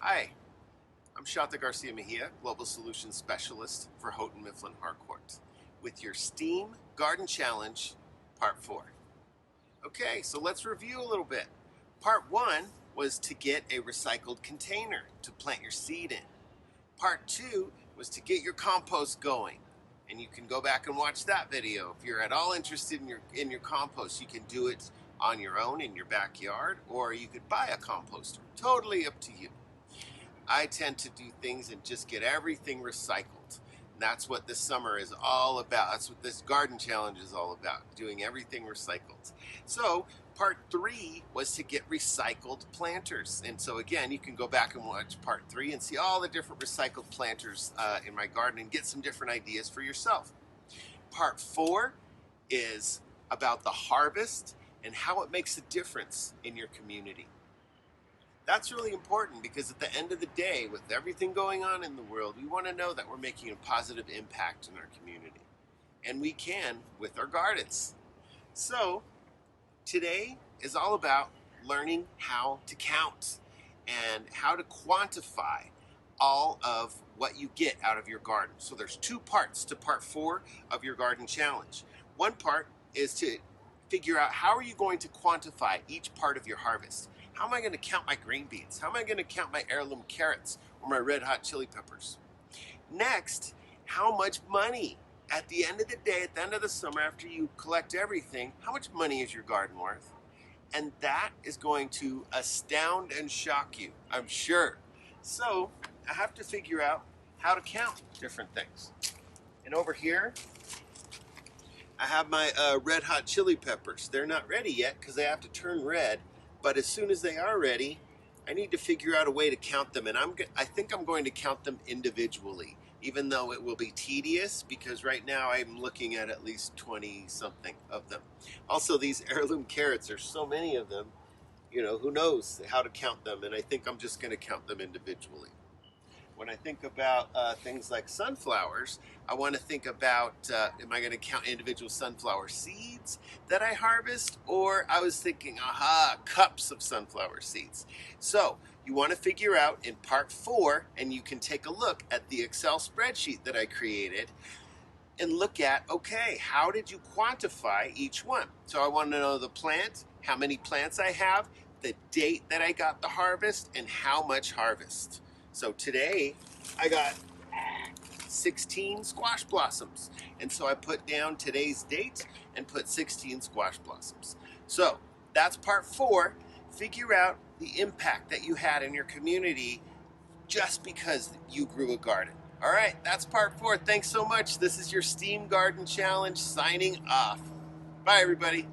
Hi, I'm Shanta Garcia Mejia, Global Solutions Specialist for Houghton Mifflin Harcourt, with your STEAM Garden Challenge, Part 4. Okay, so let's review a little bit. Part 1 was to get a recycled container to plant your seed in. Part 2 was to get your compost going. And you can go back and watch that video. If you're at all interested in your compost, you can do it on your own in your backyard, or you could buy a composter. Totally up to you. I tend to do things and just get everything recycled. And that's what this summer is all about. That's what this garden challenge is all about, doing everything recycled. So part 3 was to get recycled planters. And so again, you can go back and watch part 3 and see all the different recycled planters in my garden and get some different ideas for yourself. Part 4 is about the harvest and how it makes a difference in your community. That's really important because at the end of the day, with everything going on in the world, we want to know that we're making a positive impact in our community. And we can with our gardens. So today is all about learning how to count and how to quantify all of what you get out of your garden. So there's 2 parts to part 4 of your garden challenge. One part is to figure out how are you going to quantify each part of your harvest. How am I going to count my green beans? How am I going to count my heirloom carrots or my red hot chili peppers? Next, how much money at the end of the day, at the end of the summer, after you collect everything, how much money is your garden worth? And that is going to astound and shock you, I'm sure. So I have to figure out how to count different things. And over here, I have my red hot chili peppers. They're not ready yet because they have to turn red. But as soon as they are ready, I need to figure out a way to count them. And I think I'm going to count them individually, even though it will be tedious because right now I'm looking at least 20 something of them. Also, these heirloom carrots, there's so many of them, who knows how to count them. And I think I'm just going to count them individually. When I think about things like sunflowers, I want to think about, am I going to count individual sunflower seeds that I harvest? Or I was thinking, cups of sunflower seeds. So you want to figure out in part 4, and you can take a look at the Excel spreadsheet that I created and look at, okay, how did you quantify each one? So I want to know the plant, how many plants I have, the date that I got the harvest, and how much harvest. So today I got 16 squash blossoms. And so I put down today's date and put 16 squash blossoms. So that's part 4. Figure out the impact that you had in your community just because you grew a garden. All right, that's part 4. Thanks so much. This is your STEAM Garden Challenge signing off. Bye, everybody.